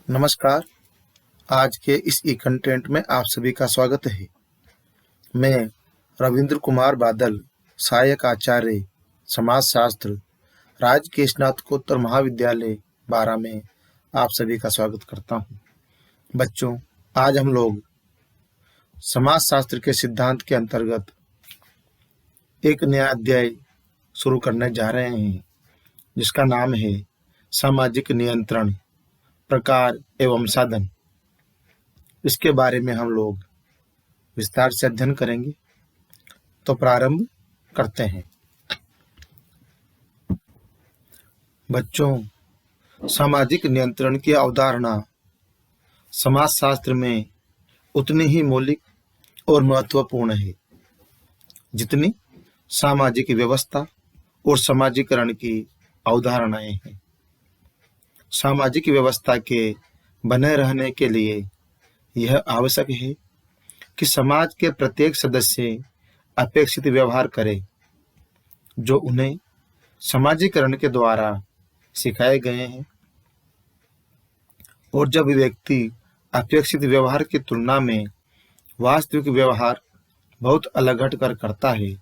नमस्कार। आज के इस ई कंटेंट में आप सभी का स्वागत है। मैं रविंद्र कुमार बादल, सहायक आचार्य समाजशास्त्र, राजकीय स्नातकोत्तर महाविद्यालय बारा में आप सभी का स्वागत करता हूँ। बच्चों, आज हम लोग समाजशास्त्र के सिद्धांत के अंतर्गत एक नया अध्याय शुरू करने जा रहे हैं, जिसका नाम है सामाजिक नियंत्रण, प्रकार एवं साधन। इसके बारे में हम लोग विस्तार से अध्ययन करेंगे। तो प्रारंभ करते हैं। बच्चों, सामाजिक नियंत्रण की अवधारणा समाजशास्त्र में उतनी ही मौलिक और महत्वपूर्ण है जितनी सामाजिक व्यवस्था और समाजीकरण की अवधारणाएं हैं। सामाजिक व्यवस्था के बने रहने के लिए यह आवश्यक है कि समाज के प्रत्येक सदस्य अपेक्षित व्यवहार करे जो उन्हें समाजीकरण के द्वारा सिखाए गए हैं। और जब व्यक्ति अपेक्षित व्यवहार की तुलना में वास्तविक व्यवहार बहुत अलग हटकर करता है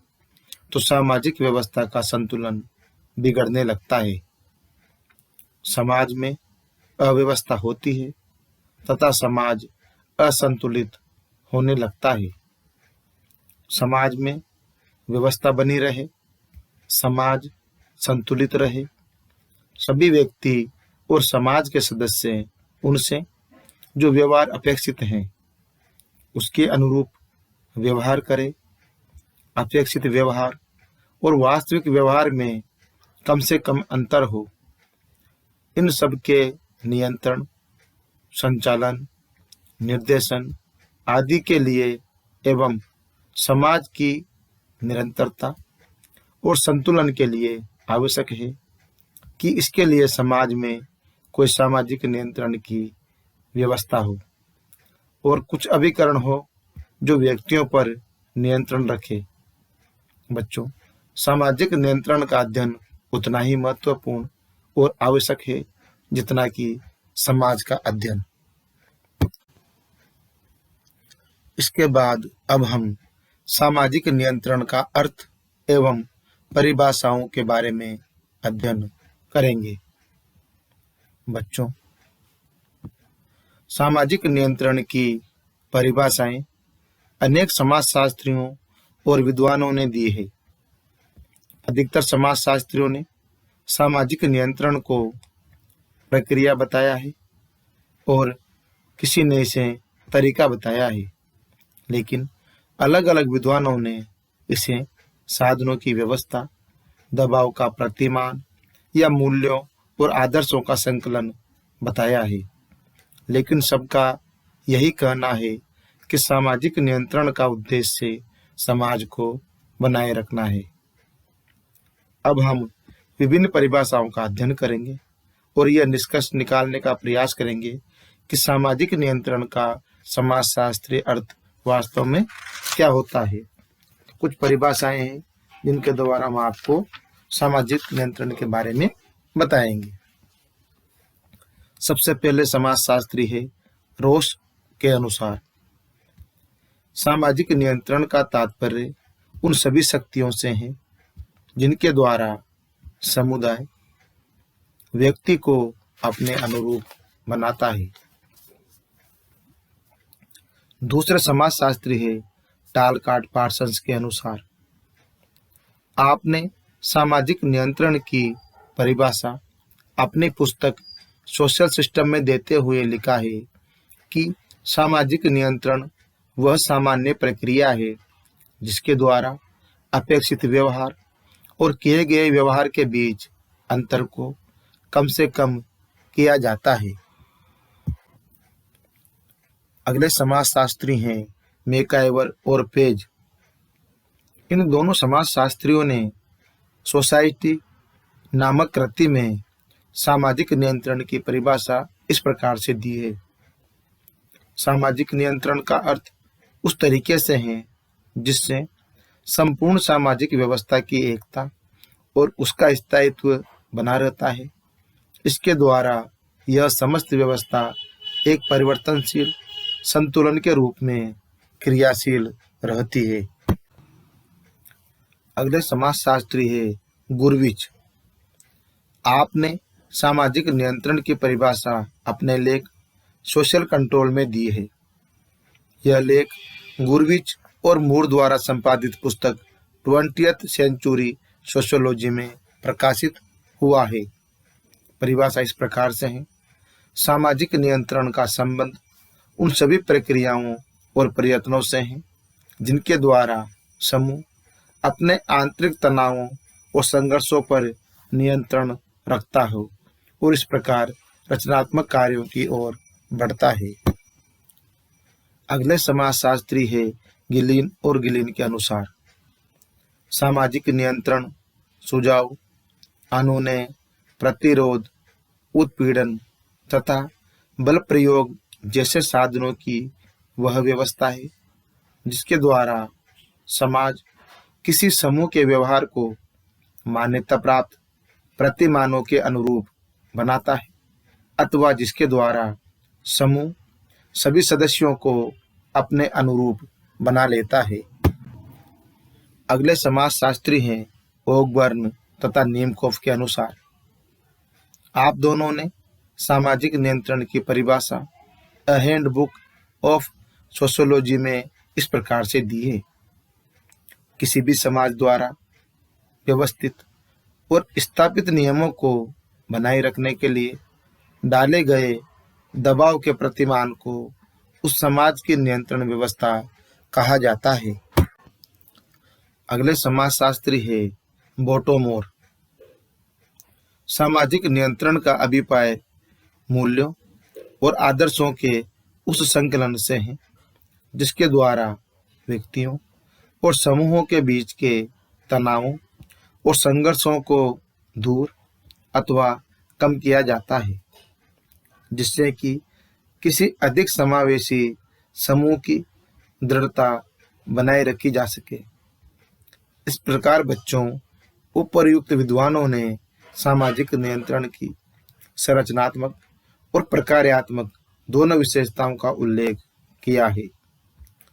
तो सामाजिक व्यवस्था का संतुलन बिगड़ने लगता है। समाज में अव्यवस्था होती है तथा समाज असंतुलित होने लगता है। समाज में व्यवस्था बनी रहे, समाज संतुलित रहे, सभी व्यक्ति और समाज के सदस्य उनसे जो व्यवहार अपेक्षित हैं उसके अनुरूप व्यवहार करें। अपेक्षित व्यवहार और वास्तविक व्यवहार में कम से कम अंतर हो। इन सब के नियंत्रण, संचालन, निर्देशन आदि के लिए एवं समाज की निरंतरता और संतुलन के लिए आवश्यक है कि इसके लिए समाज में कोई सामाजिक नियंत्रण की व्यवस्था हो और कुछ अभिकरण हो जो व्यक्तियों पर नियंत्रण रखे। बच्चों, सामाजिक नियंत्रण का अध्ययन उतना ही महत्वपूर्ण और आवश्यक है जितना कि समाज का अध्ययन। इसके बाद अब हम सामाजिक नियंत्रण का अर्थ एवं परिभाषाओं के बारे में अध्ययन करेंगे। बच्चों, सामाजिक नियंत्रण की परिभाषाएं अनेक समाजशास्त्रियों और विद्वानों ने दी है। अधिकतर समाजशास्त्रियों ने सामाजिक नियंत्रण को प्रक्रिया बताया है और किसी ने इसे तरीका बताया है, लेकिन अलग अलग विद्वानों ने इसे साधनों की व्यवस्था, दबाव का प्रतिमान या मूल्यों और आदर्शों का संकलन बताया है। लेकिन सबका यही कहना है कि सामाजिक नियंत्रण का उद्देश्य समाज को बनाए रखना है। अब हम विभिन्न परिभाषाओं का अध्ययन करेंगे और यह निष्कर्ष निकालने का प्रयास करेंगे कि सामाजिक नियंत्रण का समाजशास्त्रीय अर्थ वास्तव में क्या होता है। कुछ परिभाषाएं हैं जिनके द्वारा हम आपको सामाजिक नियंत्रण के बारे में बताएंगे। सबसे पहले समाजशास्त्री है रोस के अनुसार सामाजिक नियंत्रण का तात्पर्य उन सभी शक्तियों से है जिनके द्वारा समुदाय व्यक्ति को अपने अनुरूप बनाता है। दूसरे समाजशास्त्री है टालकाट पार्सन्स के अनुसार आपने सामाजिक नियंत्रण की परिभाषा अपनी पुस्तक सोशल सिस्टम में देते हुए लिखा है कि सामाजिक नियंत्रण वह सामान्य प्रक्रिया है जिसके द्वारा अपेक्षित व्यवहार और किए गए व्यवहार के बीच अंतर को कम से कम किया जाता है। अगले समाजशास्त्री हैं मैकाइवर और पेज। इन दोनों समाजशास्त्रियों ने सोसाइटी नामक कृति में सामाजिक नियंत्रण की परिभाषा इस प्रकार से दी है। सामाजिक नियंत्रण का अर्थ उस तरीके से है जिससे संपूर्ण सामाजिक व्यवस्था की एकता और उसका स्थायित्व बना रहता है। इसके द्वारा यह समस्त व्यवस्था एक परिवर्तनशील संतुलन के रूप में क्रियाशील रहती है। अगले समाजशास्त्री है गुरविच। आपने सामाजिक नियंत्रण की परिभाषा अपने लेख सोशल कंट्रोल में दी है। यह लेख गुरविच और मूर द्वारा संपादित पुस्तक 20th सेंचुरी सोशियोलॉजी में प्रकाशित हुआ है। परिभाषा इस प्रकार से है: सामाजिक नियंत्रण का संबंध उन सभी प्रक्रियाओं और प्रयत्नों से है जिनके द्वारा समूह अपने आंतरिक तनावों और संघर्षों पर नियंत्रण रखता हो और इस प्रकार रचनात्मक कार्यों की ओर बढ़ता है। अगले समाजशास्त्री है गिलिन और गिलिन के अनुसार सामाजिक नियंत्रण सुझाव, अनुनय, प्रतिरोध, उत्पीड़न तथा बल प्रयोग जैसे साधनों की वह व्यवस्था है जिसके द्वारा समाज किसी समूह के व्यवहार को मान्यता प्राप्त प्रतिमानों के अनुरूप बनाता है अथवा जिसके द्वारा समूह सभी सदस्यों को अपने अनुरूप बना लेता है। अगले समाजशास्त्री हैं ओकबर्न तथा नीमकोफ के अनुसार आप दोनों ने सामाजिक नियंत्रण की परिभाषा अ हैंडबुक ऑफ सोशियोलॉजी में इस प्रकार से दी है: किसी भी समाज द्वारा व्यवस्थित और स्थापित नियमों को बनाए रखने के लिए डाले गए दबाव के प्रतिमान को उस समाज की नियंत्रण व्यवस्था कहा जाता है। अगले समाजशास्त्री है बोटोमोर। सामाजिक नियंत्रण का अभिप्राय मूल्यों और आदर्शों के उस संकलन से है जिसके द्वारा व्यक्तियों और समूहों के बीच के तनावों और संघर्षों को दूर अथवा कम किया जाता है जिससे कि किसी अधिक समावेशी समूह की दृढ़ता बनाए रखी जा सके। इस प्रकार बच्चों उपर्युक्त विद्वानों ने सामाजिक नियंत्रण की संरचनात्मक और प्रकार्यात्मक दोनों विशेषताओं का उल्लेख किया है।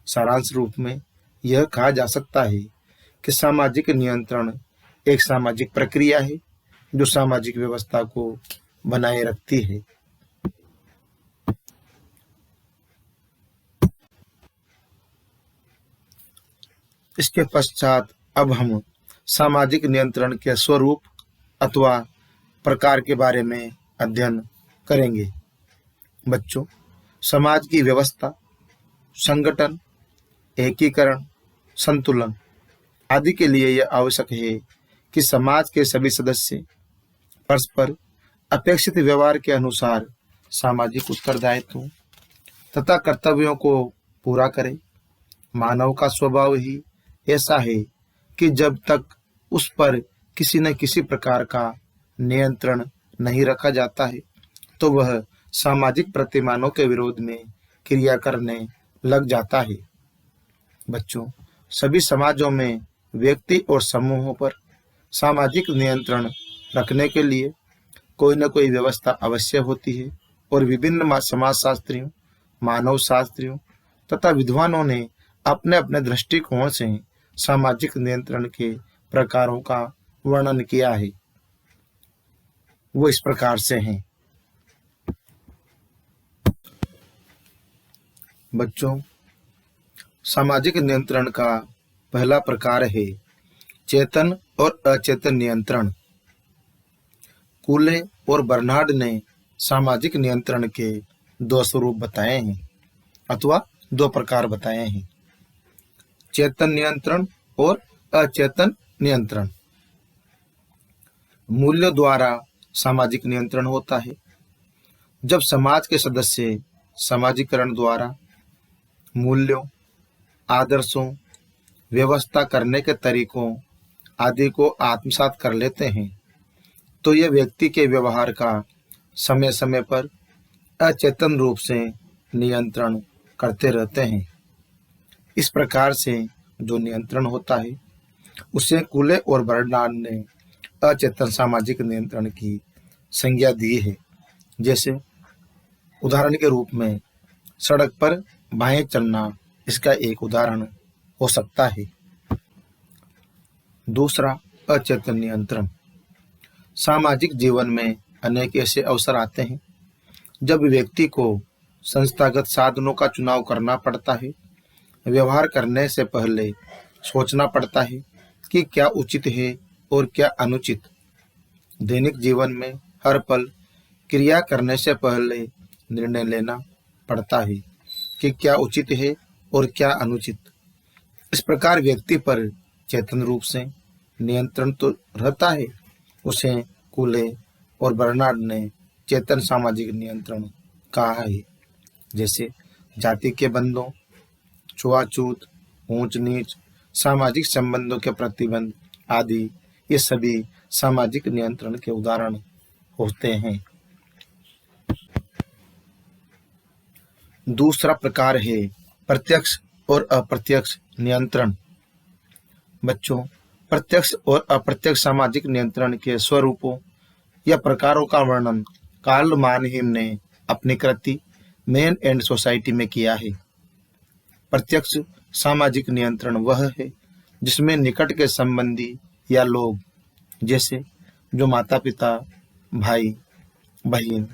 सारांश रूप में यह कहा जा सकता है कि सामाजिक नियंत्रण एक सामाजिक प्रक्रिया है जो सामाजिक व्यवस्था को बनाए रखती है। इसके पश्चात अब हम सामाजिक नियंत्रण के स्वरूप अथवा प्रकार के बारे में अध्ययन करेंगे। बच्चों, समाज की व्यवस्था, संगठन, एकीकरण, संतुलन आदि के लिए यह आवश्यक है कि समाज के सभी सदस्य परस्पर अपेक्षित व्यवहार के अनुसार सामाजिक उत्तरदायित्वों तथा कर्तव्यों को पूरा करें। मानव का स्वभाव ही ऐसा है कि जब तक उस पर किसी न किसी प्रकार का नियंत्रण नहीं रखा जाता है तो वह सामाजिक प्रतिमानों के विरोध में क्रिया करने लग जाता है। बच्चों, सभी समाजों में व्यक्ति और समूहों पर सामाजिक नियंत्रण रखने के लिए कोई न कोई व्यवस्था अवश्य होती है और विभिन्न समाजशास्त्रियों, मानव शास्त्रियों तथा विद्वानों ने अपने अपने दृष्टिकोण से सामाजिक नियंत्रण के प्रकारों का वर्णन किया है। वो इस प्रकार से हैं। बच्चों, सामाजिक नियंत्रण का पहला प्रकार है चेतन और अचेतन नियंत्रण। कूले और बर्नार्ड ने सामाजिक नियंत्रण के दो स्वरूप बताए हैं अथवा दो प्रकार बताए हैं: चेतन नियंत्रण और अचेतन नियंत्रण। मूल्यों द्वारा सामाजिक नियंत्रण होता है। जब समाज के सदस्य समाजीकरण द्वारा मूल्यों, आदर्शों, व्यवस्था करने के तरीकों आदि को आत्मसात कर लेते हैं तो यह व्यक्ति के व्यवहार का समय समय पर अचेतन रूप से नियंत्रण करते रहते हैं। इस प्रकार से जो नियंत्रण होता है उसे कूले और बर्नार्ड ने अचेतन सामाजिक नियंत्रण की संज्ञा दी है। जैसे उदाहरण के रूप में सड़क पर बाहें चलना इसका एक उदाहरण हो सकता है। दूसरा, अचेतन नियंत्रण। सामाजिक जीवन में अनेक ऐसे अवसर आते हैं जब व्यक्ति को संस्थागत साधनों का चुनाव करना पड़ता है। व्यवहार करने से पहले सोचना पड़ता है कि क्या उचित है और क्या अनुचित। दैनिक जीवन में हर पल क्रिया करने से पहले निर्णय लेना पड़ता है कि क्या उचित है और क्या अनुचित। इस प्रकार व्यक्ति पर चेतन रूप से नियंत्रण तो रहता है। उसे कूले और बर्नार्ड ने चेतन सामाजिक नियंत्रण कहा है, जैसे जाति के बंधों, छुआछूत, ऊंच नीच, सामाजिक संबंधों के प्रतिबंध आदि। ये सभी सामाजिक नियंत्रण के उदाहरण होते हैं। दूसरा प्रकार है प्रत्यक्ष और अप्रत्यक्ष नियंत्रण। बच्चों, प्रत्यक्ष और अप्रत्यक्ष सामाजिक नियंत्रण के स्वरूपों या प्रकारों का वर्णन कार्ल मानहीम ने अपनी कृति मैन एंड सोसाइटी में किया है। प्रत्यक्ष सामाजिक नियंत्रण वह है जिसमें निकट के संबंधी या लोग, जैसे जो माता पिता, भाई बहन,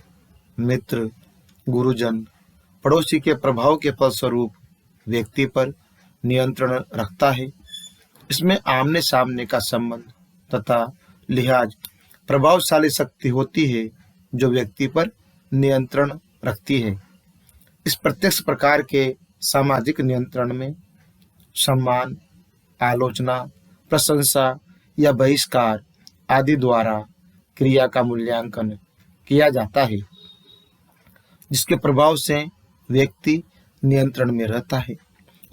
मित्र, गुरुजन, पड़ोसी के प्रभाव के फलस्वरूप व्यक्ति पर नियंत्रण रखता है। इसमें आमने सामने का संबंध तथा लिहाज प्रभावशाली शक्ति होती है जो व्यक्ति पर नियंत्रण रखती है। इस प्रत्यक्ष प्रकार के सामाजिक नियंत्रण में सम्मान, आलोचना, प्रशंसा या बहिष्कार आदि द्वारा क्रिया का मूल्यांकन किया जाता है, जिसके प्रभाव से व्यक्ति नियंत्रण में रहता है।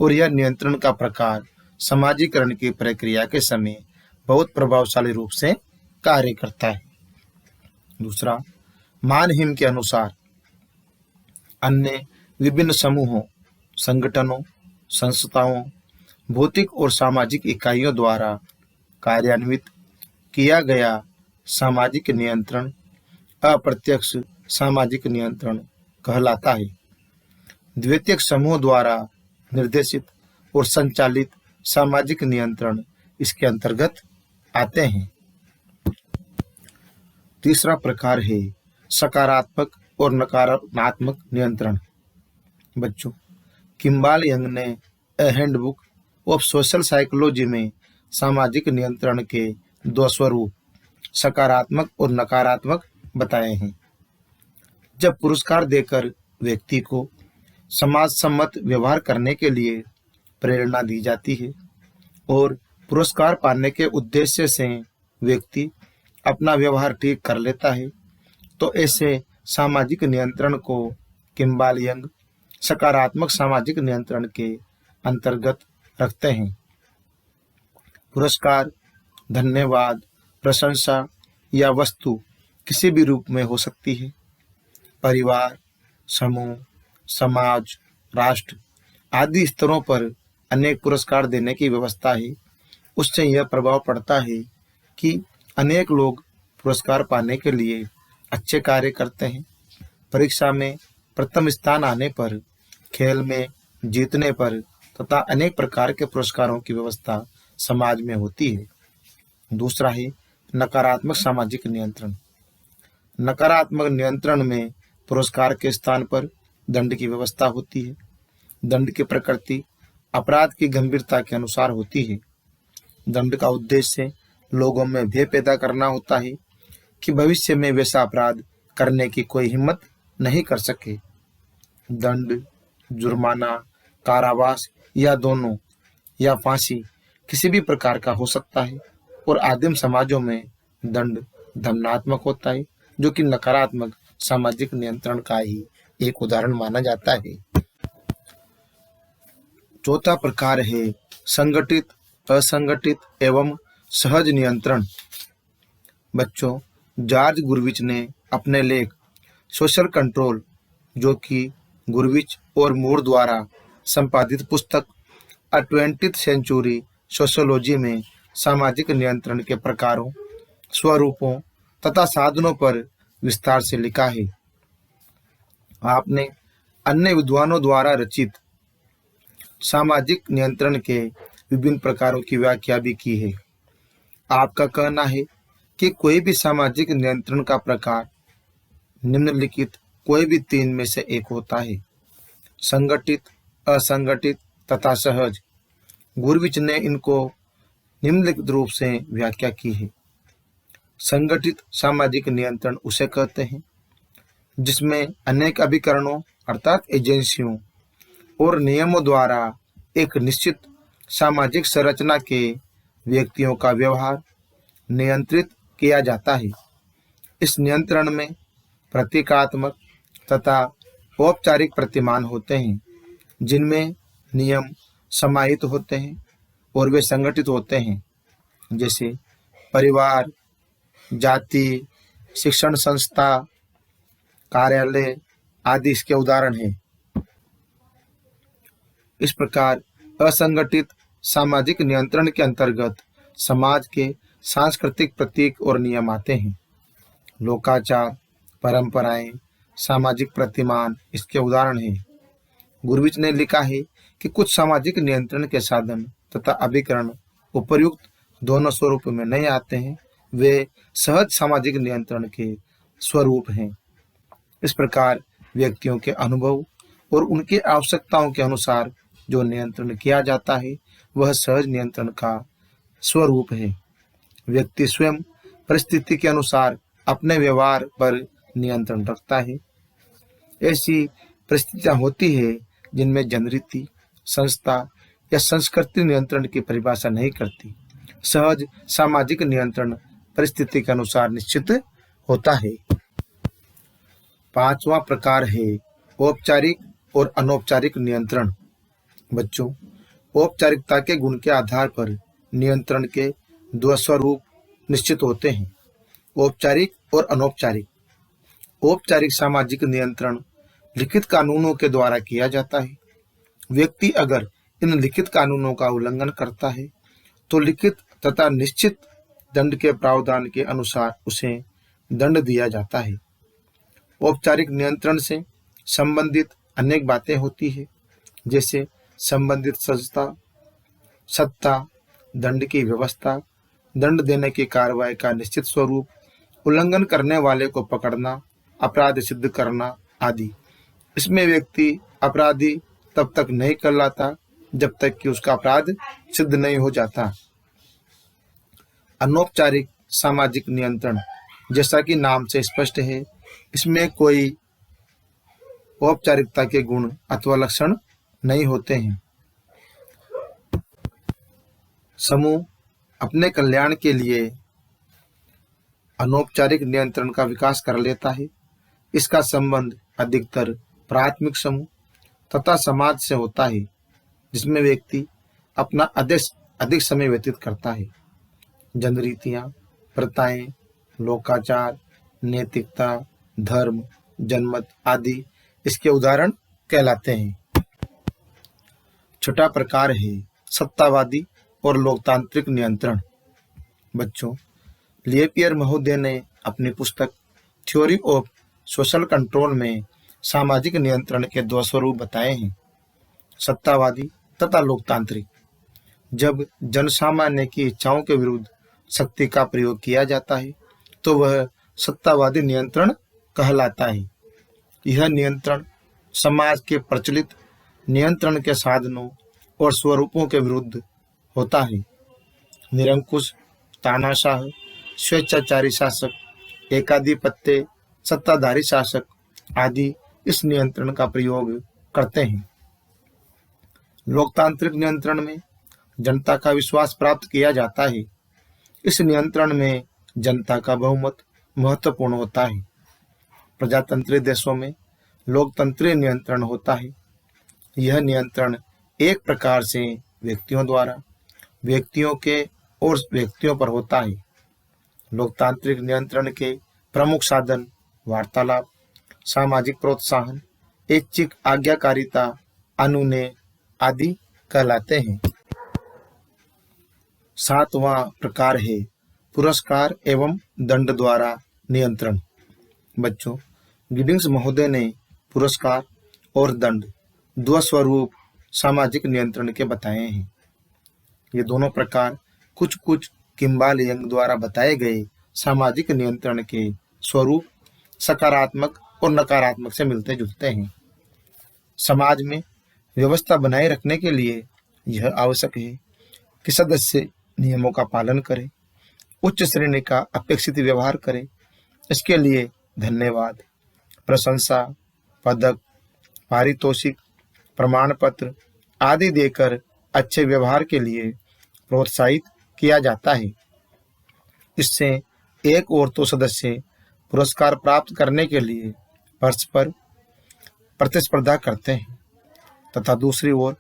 और यह नियंत्रण का प्रकार समाजीकरण की प्रक्रिया के समय बहुत प्रभावशाली रूप से कार्य करता है। दूसरा, मानहीम के अनुसार अन्य विभिन्न समूहों, संगठनों, संस्थाओं, भौतिक और सामाजिक इकाइयों द्वारा कार्यान्वित किया गया सामाजिक नियंत्रण अप्रत्यक्ष सामाजिक नियंत्रण कहलाता है। द्वितीयक समूह द्वारा निर्देशित और संचालित सामाजिक नियंत्रण इसके अंतर्गत आते हैं। तीसरा प्रकार है सकारात्मक और नकारात्मक नियंत्रण। बच्चों, किम्बाल यंग ने ए हैंडबुक ऑफ सोशल साइकोलॉजी में सामाजिक नियंत्रण के दो स्वरूप, सकारात्मक और नकारात्मक, बताए हैं। जब पुरस्कार देकर व्यक्ति को समाज सम्मत व्यवहार करने के लिए प्रेरणा दी जाती है और पुरस्कार पाने के उद्देश्य से व्यक्ति अपना व्यवहार ठीक कर लेता है, तो ऐसे सामाजिक नियंत्रण को किम्बाल यंग सकारात्मक सामाजिक नियंत्रण के अंतर्गत रखते हैं। पुरस्कार, धन्यवाद, प्रशंसा या वस्तु किसी भी रूप में हो सकती है। परिवार, समूह, समाज, राष्ट्र आदि स्तरों पर अनेक पुरस्कार देने की व्यवस्था है। उससे यह प्रभाव पड़ता है कि अनेक लोग पुरस्कार पाने के लिए अच्छे कार्य करते हैं। परीक्षा में प्रथम स्थान आने पर, खेल में जीतने पर तथा अनेक प्रकार के पुरस्कारों की व्यवस्था समाज में होती है। दूसरा है नकारात्मक सामाजिक नियंत्रण। नकारात्मक नियंत्रण में पुरस्कार के स्थान पर दंड की व्यवस्था होती है। दंड की प्रकृति अपराध की गंभीरता के अनुसार होती है। दंड का उद्देश्य लोगों में भय पैदा करना होता है कि भविष्य में वैसा अपराध करने की कोई हिम्मत नहीं कर सके। दंड, जुर्माना, कारावास या दोनों, या फांसी किसी भी प्रकार का हो सकता है। और आदिम समाजों में दंड दंडात्मक होता है, जो कि नकारात्मक सामाजिक नियंत्रण का ही एक उदाहरण माना जाता है। चौथा प्रकार है संगठित, असंगठित एवं सहज नियंत्रण। बच्चों, जॉर्ज गुरविच ने अपने लेख सोशल कंट्रोल, जो कि गुरविच और मूर द्वारा संपादित पुस्तक अ 20th सेंचुरी सोशियोलॉजी में सामाजिक नियंत्रण के प्रकारों, स्वरूपों तथा साधनों पर विस्तार से लिखा है। आपने अन्य विद्वानों द्वारा रचित सामाजिक नियंत्रण के विभिन्न प्रकारों की व्याख्या भी की है। आपका कहना है कि कोई भी सामाजिक नियंत्रण का प्रकार निम्नलिखित कोई भी तीन में से एक होता है: संगठित, असंगठित तथा सहज। गुरविच ने इनको निम्नलिखित रूप से व्याख्या की है। संगठित सामाजिक नियंत्रण उसे कहते हैं जिसमें अनेक अभिकरणों अर्थात एजेंसियों और नियमों द्वारा एक निश्चित सामाजिक संरचना के व्यक्तियों का व्यवहार नियंत्रित किया जाता है। इस नियंत्रण में प्रतीकात्मक तथा औपचारिक प्रतिमान होते हैं, जिनमें नियम समाहित होते हैं और वे संगठित होते हैं, जैसे परिवार, जाति, शिक्षण संस्था, कार्यालय आदि इसके उदाहरण हैं। इस प्रकार असंगठित सामाजिक नियंत्रण के अंतर्गत समाज के सांस्कृतिक प्रतीक और नियम आते हैं। लोकाचार, परंपराएं, सामाजिक प्रतिमान इसके उदाहरण हैं। गुरविच ने लिखा है कि कुछ सामाजिक नियंत्रण के साधन तथा अभिकरण उपर्युक्त दोनों स्वरूप में नहीं आते हैं, वे सहज सामाजिक नियंत्रण के स्वरूप हैं। इस प्रकार व्यक्तियों के अनुभव और उनकी आवश्यकताओं के अनुसार जो नियंत्रण किया जाता है वह सहज नियंत्रण का स्वरूप है। व्यक्ति स्वयं परिस्थिति के अनुसार अपने व्यवहार पर नियंत्रण रखता है। ऐसी परिस्थितियां होती है जिनमें जनरीति, संस्था या संस्कृति नियंत्रण की परिभाषा नहीं करती। सहज सामाजिक नियंत्रण परिस्थिति के अनुसार निश्चित होता है। पांचवा प्रकार है औपचारिक और अनौपचारिक नियंत्रण। बच्चों, औपचारिकता के गुण के आधार पर नियंत्रण के दो स्वरूप निश्चित होते हैं: औपचारिक और अनौपचारिक। औपचारिक सामाजिक नियंत्रण लिखित कानूनों के द्वारा किया जाता है। व्यक्ति अगर इन लिखित कानूनों का उल्लंघन करता है तो लिखित तथा निश्चित दंड के प्रावधान के अनुसार उसे दंड दिया जाता है। औपचारिक नियंत्रण से संबंधित अनेक बातें होती है, जैसे संबंधित संस्था, सत्ता, दंड की व्यवस्था, दंड देने की कार्रवाई का निश्चित स्वरूप, उल्लंघन करने वाले को पकड़ना, अपराध सिद्ध करना आदि। इसमें व्यक्ति अपराधी तब तक नहीं कहलाता जब तक कि उसका अपराध सिद्ध नहीं हो जाता। अनौपचारिक सामाजिक नियंत्रण, जैसा कि नाम से स्पष्ट है, इसमें कोई औपचारिकता के गुण अथवा लक्षण नहीं होते हैं। समूह अपने कल्याण के लिए अनौपचारिक नियंत्रण का विकास कर लेता है। इसका संबंध अधिकतर प्राथमिक समूह तथा समाज से होता है, जिसमें व्यक्ति अपना अधिक समय व्यतीत करता है। जनरीतियां, प्रथाएं, लोकाचार, नैतिकता, धर्म, जनमत आदि इसके उदाहरण कहलाते हैं। छठा प्रकार है सत्तावादी और लोकतांत्रिक नियंत्रण। बच्चों, लिएपियर महोदय ने अपनी पुस्तक थ्योरी ऑफ सोशल कंट्रोल में सामाजिक नियंत्रण के दो स्वरूप बताए हैं: सत्तावादी तथा लोकतांत्रिक। जब जनसामान्य की इच्छाओं के विरुद्ध शक्ति का प्रयोग किया जाता है तो वह सत्तावादी नियंत्रण कहलाता है। यह नियंत्रण समाज के प्रचलित नियंत्रण के साधनों और स्वरूपों के विरुद्ध होता है। निरंकुश, तानाशाह, स्वेच्छाचारी शासक, एकाधिपत्य, सत्ताधारी शासक आदि इस नियंत्रण का प्रयोग करते हैं। लोकतांत्रिक नियंत्रण में जनता का विश्वास प्राप्त किया जाता है। इस नियंत्रण में जनता का बहुमत महत्वपूर्ण होता है। प्रजातंत्रीय देशों में लोकतंत्रीय नियंत्रण होता है। यह नियंत्रण एक प्रकार से व्यक्तियों द्वारा व्यक्तियों के और व्यक्तियों पर होता है। लोकतांत्रिक नियंत्रण के प्रमुख साधन वार्तालाप, सामाजिक प्रोत्साहन, ऐच्छिक आज्ञाकारिता, अनुनय आदि कहलाते हैं। सातवां प्रकार है पुरस्कार एवं दंड द्वारा नियंत्रण। बच्चों, गिडिंग्स महोदय ने पुरस्कार और दंड दो स्वरूप सामाजिक नियंत्रण के बताए हैं। ये दोनों प्रकार कुछ कुछ किम्बाल यंग द्वारा बताए गए सामाजिक नियंत्रण के स्वरूप सकारात्मक और नकारात्मक से मिलते जुलते हैं। समाज में व्यवस्था बनाए रखने के लिए यह आवश्यक है कि सदस्य नियमों का पालन करें, उच्च श्रेणी का अपेक्षित व्यवहार करें। इसके लिए धन्यवाद, प्रशंसा, पदक, पारितोषिक, प्रमाण पत्र आदि देकर अच्छे व्यवहार के लिए प्रोत्साहित किया जाता है। इससे एक और तो सदस्य पुरस्कार प्राप्त करने के लिए परस्पर प्रतिस्पर्धा करते हैं तथा दूसरी ओर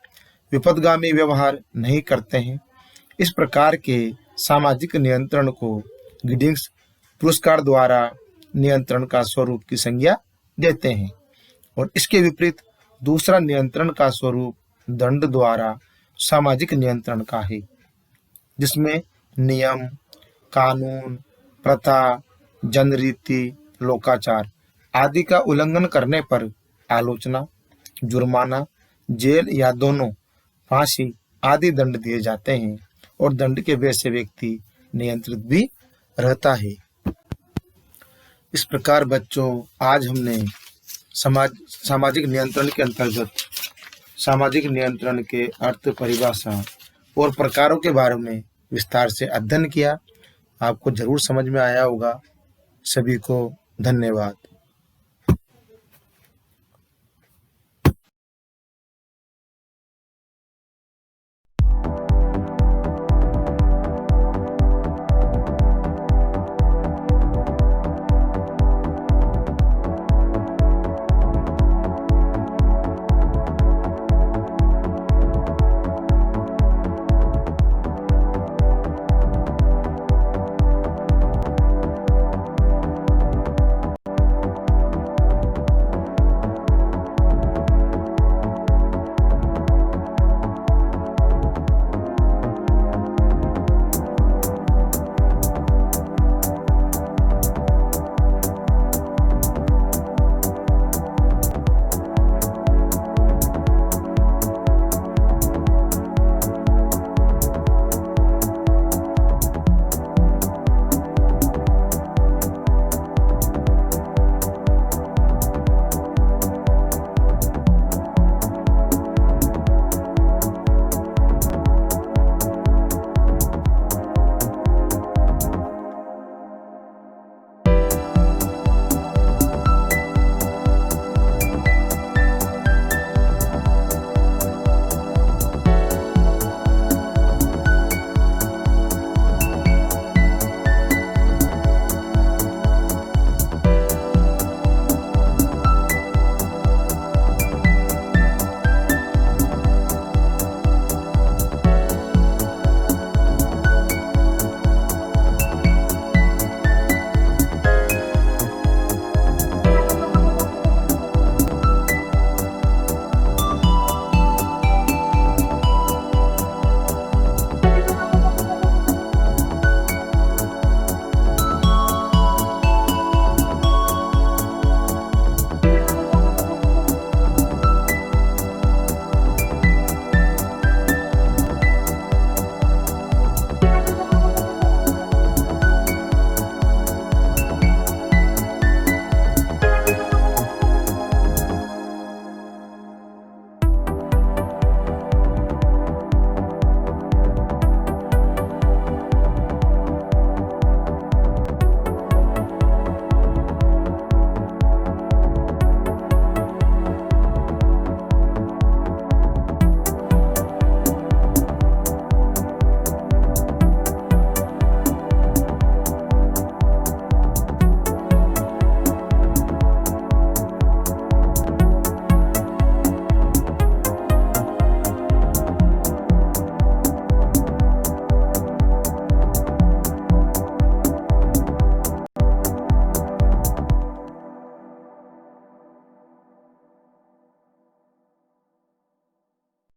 विपथगामी व्यवहार नहीं करते हैं। इस प्रकार के सामाजिक नियंत्रण को गिडिंग्स पुरस्कार द्वारा नियंत्रण का स्वरूप की संज्ञा देते हैं और इसके विपरीत दूसरा नियंत्रण का स्वरूप दंड द्वारा सामाजिक नियंत्रण का है, जिसमें नियम, कानून, प्रथा, जनरीति, लोकाचार आदि का उल्लंघन करने पर आलोचना, जुर्माना, जेल या दोनों, फांसी आदि दंड दिए जाते हैं और दंड के भय से व्यक्ति नियंत्रित भी रहता है। इस प्रकार बच्चों, आज हमने सामाजिक नियंत्रण के अंतर्गत सामाजिक नियंत्रण के अर्थ, परिभाषा और प्रकारों के बारे में विस्तार से अध्ययन किया। आपको जरूर समझ में आया होगा। सभी को धन्यवाद।